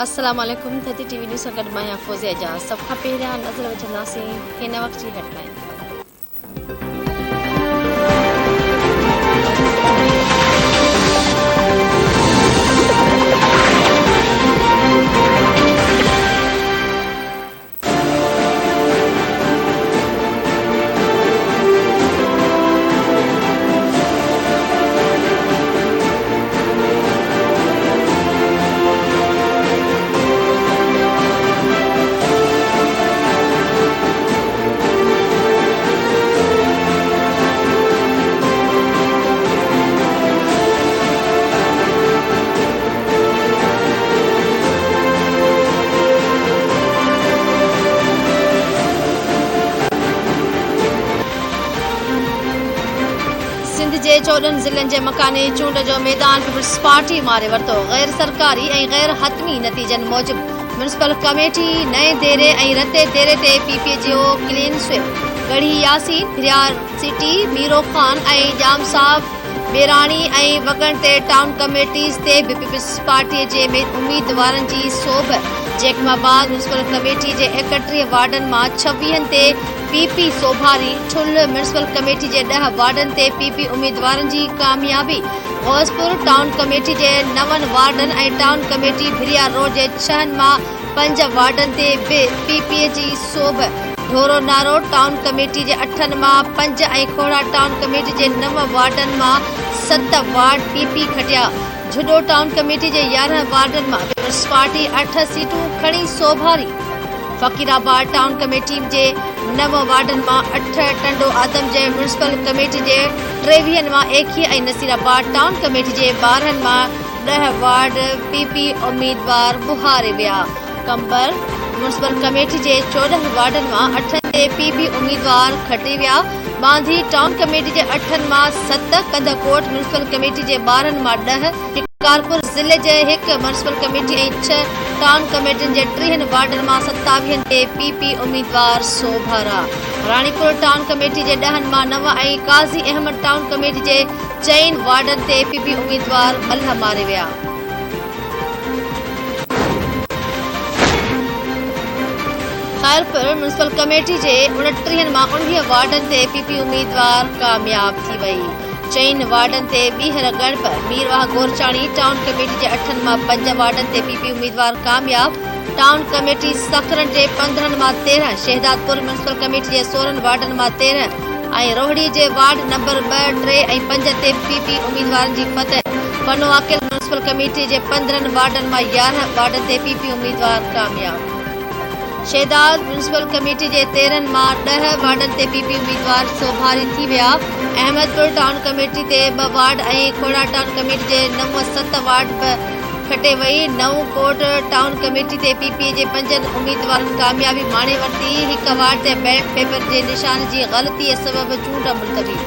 अस्सलाम वालेकुम। थती TV news गॾु मां आहियां फौज़िया एजाज़। सभ खां पहिरियां नज़र विझंदासीं हिन वक़्त जी हेडलाइन। सिंध जे 14 ज़िलनि जे मकानी चूंड जो मैदान पीपल्स पार्टी मारे वरितो। गैर सरकारी ऐं गैर हतमी नतीजनि मूजिबि म्यूनिसिपल कमेटी नए देरे ऐं रते देरे ते पीपी जो क्लीन स्वीप। गढ़ी यासीन, हिरियार सिटी, मीरो खान ऐं जाम साहब बेराणी ऐं वगण ते टाउन कमेटीज़ ते बि पीपल्स पार्टीअ जे उम्मीदवारनि जी सोभ। जैकमाबाद म्यूनिसिपल कमेटी जे 31 वार्डनि मां 26 ते पीपी सोभारी। ठुल म्यूनिसिपल कमेटी जे 10 वार्डनि ते पीपी उम्मीदवारनि जी कामयाबी। गौसपुर टाउन कमेटी जे 9 वार्डनि ऐं टाउन कमेटी भिरिया रोड जे 6 मां 5 वार्डनि ते बि पीपी जी सोभ। ढोरो नारो टाउन कमेटी जे 8 मां 5 ऐं खोड़ा टाउन कमेटी जे 9 वार्डनि मां 7 वार्ड पीपी खटिया। झुडो टाउन कमेटी जे 11 वार्डनि मां पीपल्स पार्टी 8 सीटूं खणी सोभारी। फ़कीराबाद टाउन कमेटी जे 9 वार्डनि मां 8, टंडो आदम जे म्यूनिसिपल कमेटी जे 23 मां 21 ऐं नसीराबाद टाउन कमेटी जे 12 मां 10 वार्ड पीपी उम्मीदवार बुहारे विया। कंबर म्यूनिसिपल कमेटी जे 14 वार्डनि मां 8 ते पीपी उम्मीदवार खटी विया। बांधी टाउन कमेटी जे 8 मां 7, कंदकोट म्यूनिसिपल कमेटी जे 12 मां 10, शिकारपुर ज़िले जे 1 म्यूनिसिपल कमेटी ऐं 6 टाउन कमेटियुनि जे 30 वार्डनि मां 27 ते पीपी उम्मीदवार सोभारा। राणीपुर टाउन कमेटी जे 10 मां 9 ऐं काज़ी अहमद टाउन कमेटी जे 4 वार्डनि ते पीपी उम्मीदवार मल्ह मारे विया। खैरपुर म्यूनिसिपल कमेटी जे 29 मां 19 वार्डनि ते पीपी उम्मीदवार कामयाब थी वई। 4 वार्डनि ते ॿीहर गणप। मीरवाह गोरचाणी टाउन कमेटी जे 8 मां 5 वार्डनि ते पीपी उम्मीदवार कामयाब। टाउन कमेटी सखरन जे 15 मां 13, शहदादपुर म्यूनिसिपल कमेटी जे 16 वार्डनि मां 13 ऐं रोहड़ी जे वार्ड नंबर 2, 3 ऐं 5 ते पीपी उम्मीदवारनि जी फतह। पनोआकिल म्यूनिसिपल कमेटी जे 15 वार्डनि मां 11 वार्डनि ते पीपी उम्मीदवार कामयाब। शहदाद म्यूनिसिपल कमेटी जे 13 मां 10 वार्डनि ते पीपी उम्मीदवार सोभारी थी विया। अहमदपुर टाउन कमेटी ते 2 वार्ड ऐं खोड़ा टाउन कमेटी जे 9, 7 वार्ड खटे वई। नऊ कोट टाउन कमेटी ते पीपी जे 5 उम्मीदवारनि कामयाबी माणे वरिती। 1 वार्ड ते बैलेट पेपर जे निशान जी ग़लतीअ सबबि चूंड मुलतवी।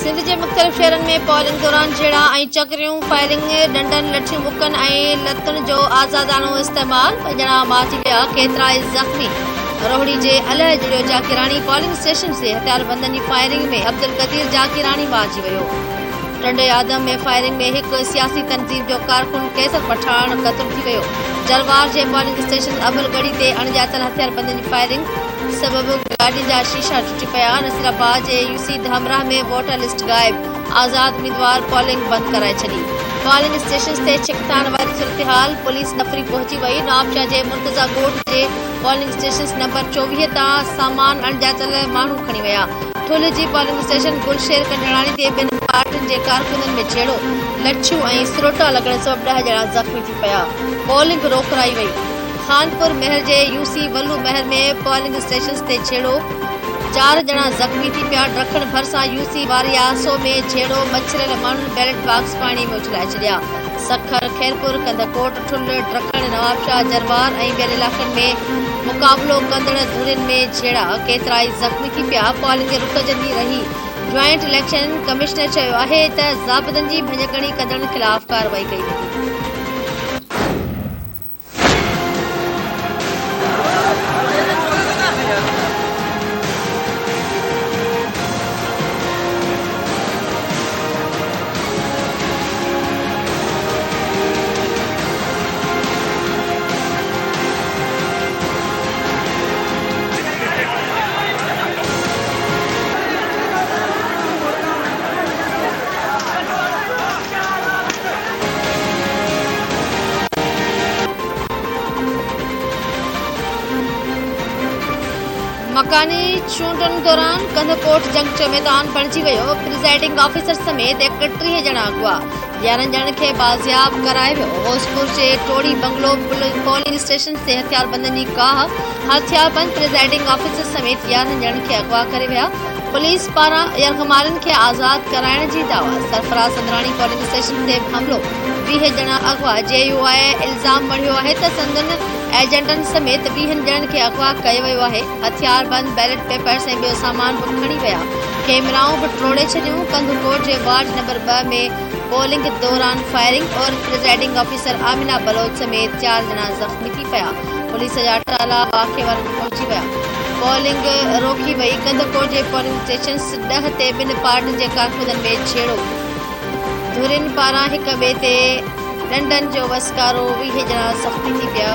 सिंध जे मुख़्तलिफ़ शहरनि में पोलिंग दौरान जहिड़ा ऐं चकरियूं, फायरिंग, डंडनि, लठियूं मुकनि ऐं लतुनि जो आज़ादानो इस्तेमालु। 5 ॼणा मारिजी विया, केतिरा ई ज़ख़्मी। रोहड़ी जे अलह जड़ियो जाकिराणी पोलिंग स्टेशन से हथियारबंदनि जी फायरिंग में अब्दुल कदीर जाकिराणी मारिजी वियो। टंडे आदम में फायरिंग में 1 सियासी तंज़ीम जो कारकुन कैसर पठान क़त्ल थी वियो। जलवार जे पोलिंग स्टेशन अबलगढ़ी ते अणॼातल हथियारबंदनि जी फायरिंग सबबि गाॾी जा शीशा टुटी पिया। नसीराबाद जे यूसी धामराह में वोटर लिस्ट गायब। आज़ाद उम्मीदवार पोलिंग बंदि कराए छॾी। पोलिंग स्टेशन ते छिक थियण वारी सूरतहाल, पुलिस नफ़री पहुची वई। नवाबशाह जे मुर्तज़ा ॻोठ जे पोलिंग स्टेशन नंबर 24 तां सामान अणॼातल माण्हू खणी विया। ठुल जी पोलिंग स्टेशन गुलशेर कंडराणी ते 2 पार्टियुनि जे कारकुननि में छेड़ो, लठियूं ऐं स्रोटा लॻण सबबि 10 ॼणा ज़ख़्मी थी पिया। पोलिंग रोकराई वई। खानपुर महर जे यूसी वल्लू महर में पोलिंग स्टेशन ते छेड़ो, 4 ॼणा ज़ख़्मी थी पिया। ॾखण भरिसां यूसी वारियासो में झेड़ो मच्छरियल माण्हुनि बैलेट बॉक्स पाणी में उछलाए छॾिया। सखर, खैरपुर, कंदकोट, ठुल, ॾखण नवाबशाह, जरवार ऐं ॿियनि इलाइक़नि में मुक़ाबिलो कंदड़ धुरियुनि में झेड़ा केतिराई ज़ख़्मी थी पिया। पॉलिंग रुकजंदी रही। ज्वाइंट इलेक्शन कमिश्नर चयो आहे त ज़ाब्तनि जी भञकड़ी कंदड़नि ख़िलाफ़ कार्रवाई कई वेंदी। मकानी चूंडनि दौरान कंदकोट जंग जो मैदान बणिजी वियो। प्रिज़ाइडिंग ऑफिसर समेत 31 ॼणा अॻुवा। 11 ॼणनि खे बाज़ियाब कराए वियो। होसपुर जे टोड़ी बंगलो पोलिंग स्टेशन ते हथियारबंदनि जी काह। हथियारबंद प्रिज़ाइडिंग ऑफिसर समेत 11 ॼणनि खे अॻुवा करे विया। पुलिस पारां यरगमालनि खे आज़ाद कराइण जी दावा। सरफराज़ संदराणी पोलिंग स्टेशन ते हमलो। 20 ॼणा अॻुवा। JUI इल्ज़ाम मढ़ियो आहे त संदन एजेंटनि समेत 20 ॼणनि खे अॻुवा कयो वियो आहे। हथियारबंद बैलेट पेपर्स ऐं ॿियो सामान बि खणी विया। कैमराऊं बि टोड़े छॾियूं। कंदकोट जे वार्ड नंबर 2 में पोलिंग दौरान फायरिंग और प्रिज़ाइडिंग ऑफिसर आमिना बलोच समेत 4 ॼणा ज़ख़्मी थी पिया। पुलिस जा टाला वाक़िए वारनि पहुची विया। पोलिंग रोकी वई। कंदकोट जे पोलिंग स्टेशन 10 ते 2 पार्टियुनि जे कारकुननि में झेड़ो। धुरियुनि पारां हिक ॿिए ते डंडनि जो वसकारो। 20 ॼणा ज़ख़्मी थी पिया।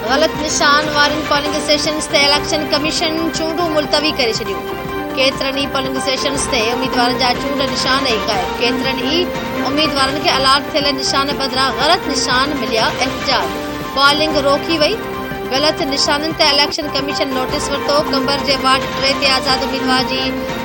ग़लत निशान वारनि पोलिंग स्टेशन्स ते इलेक्शन कमीशन चूंडूं मुलतवी करे छॾियूं। केतिरनि ई पोलिंग स्टेशन्स ते उम्मीदवारनि जा चूंड निशान ई गायब। केतिरनि ई उम्मीदवारनि खे अलाट थियल निशान बदिरां ग़लत निशान मिलिया। एहतिजाज। पोलिंग रोकी वई। ग़लत निशाननि ते इलेक्शन कमीशन नोटिस वरितो। कंबर जे वार्ड 3 ते आज़ाद उम्मीदवार जी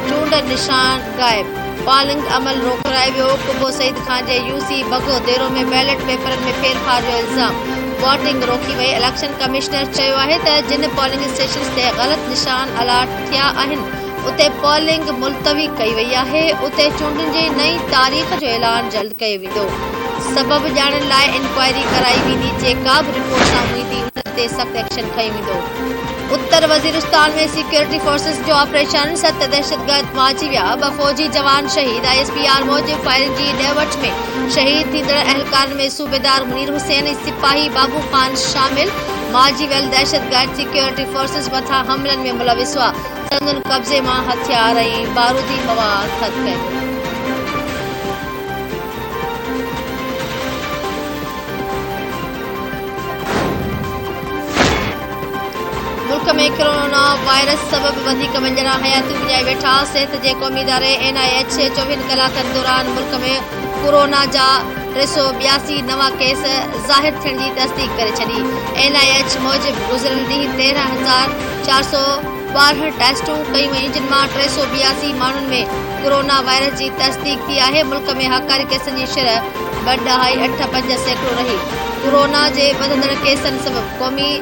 चूंड निशान गायब। पोलिंग अमल रोकाए वियो। कुबो सईद खान जे UC बगो देरो में बैलेट पेपरनि में फेरफार जो इल्ज़ाम। वोटिंग रोकी वई। इलेक्शन कमिश्नर चयो आहे त जिन पोलिंग स्टेशन्स ते ग़लत निशान अलाट थिया आहिनि उते पोलिंग मुलतवी कई वई आहे। उते चूंडनि जी नई तारीख़ जो ऐलान जल्द कयो वेंदो। सबब ॼाणण लाइ इंक्वायरी कराई वेंदी। जेका बि रिपोर्ट साम्हूं ईंदी उन ते सख़्त एक्शन खंयो वेंदो। उत्तर वज़ीरिस्तान में सिक्योरिटी फोर्सेस जो ऑपरेशन। 7 दहशतगर्द मारिजी विया। 2 फ़ौजी जवान शहीद। ISPR मूजिब फायरिंग जी ॾेवट में शहीद थींदड़ अहलकारनि में सूबेदार मुनीर हुसैन ऐं सिपाही बाबू ख़ान शामिल। मारिजी वियल दहशतगर्द सिक्योरिटी फोर्सेस मथां हमलनि में मुलविस हुआ। संदनि कब्ज़े मां हथियार ऐं बारूदी मवाद ख़त कयो। मुल्क में कोरोना वायरस सबब वधीक ॼणा हयातियूं विञाए वेठा। सिहत जे क़ौमी इदारे NIH 24 कलाकनि दौरान मुल्क में कोरोना जा 382 नवां केस ज़ाहिर थियण जी तस्दीक करे छॾी। NIH मूजिब गुज़िरियल ॾींहुं 13,412 टेस्टूं कयूं वयूं जिन मां 382 माण्हुनि में कोरोना वायरस जी तस्दीक थी आहे। मुल्क में हकारी केसनि जी शरह 2.85% रही। कोरोना जे वधंदड़ केसनि सबब क़ौमी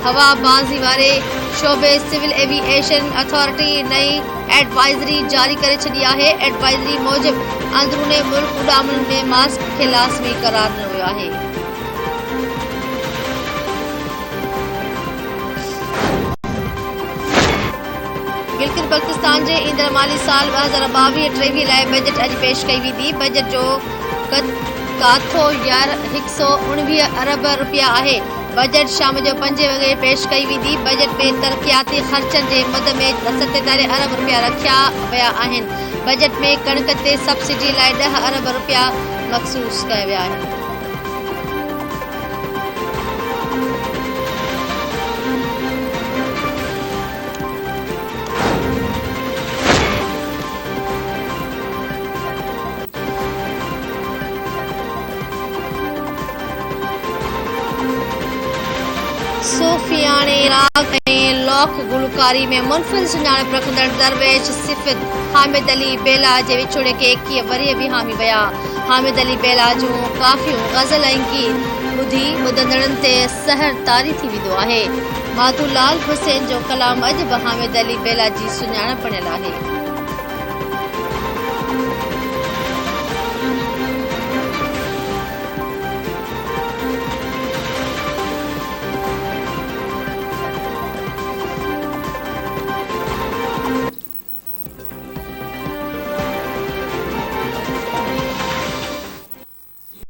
हवाबाज़ी वारे शोबे सिविल एविएशन अथॉरिटी नई एडवाइज़री जारी करे छॾी आहे। एडवाइज़री मूजिब अंदरूने मुल्क उॾामनि में मास्क खे लाज़मी क़रार ॾिनो वियो आहे। गिलगित बल्तिस्तान जे ईंदड़ माली साल 2022-23 लाइ बजट अॼु पेश कई वेंदी। बजट जो काथो 119 अरब रुपया आहे। बजट शाम जो 5 वॻे पेश कई वेंदी। बजट में तरक़ियाती ख़र्चनि जे मुद में 47 अरब रुपया रखिया विया आहिनि। बजट में कणक ते सब्सिडी लाइ 10 अरब रुपया मख़सूस कया विया आहिनि। सूफियाने राग ऐं लोक गुलकारी में मुनफिल सुञाणप रखंदड़ दरवेश सिफ़त हामिद अली बेला जे विछोड़े खे 21 वरीअ बि हामी विया। हामिद अली बेला जूं काफ़ियूं, ग़ज़ल ऐं गीत ॿुधी ॿुधंदड़नि ते सहर तारी थी वेंदो आहे। माधूलाल हुसैन जो कलाम अॼु बि हामिद अली बेला जी सुञाणप बणियल आहे।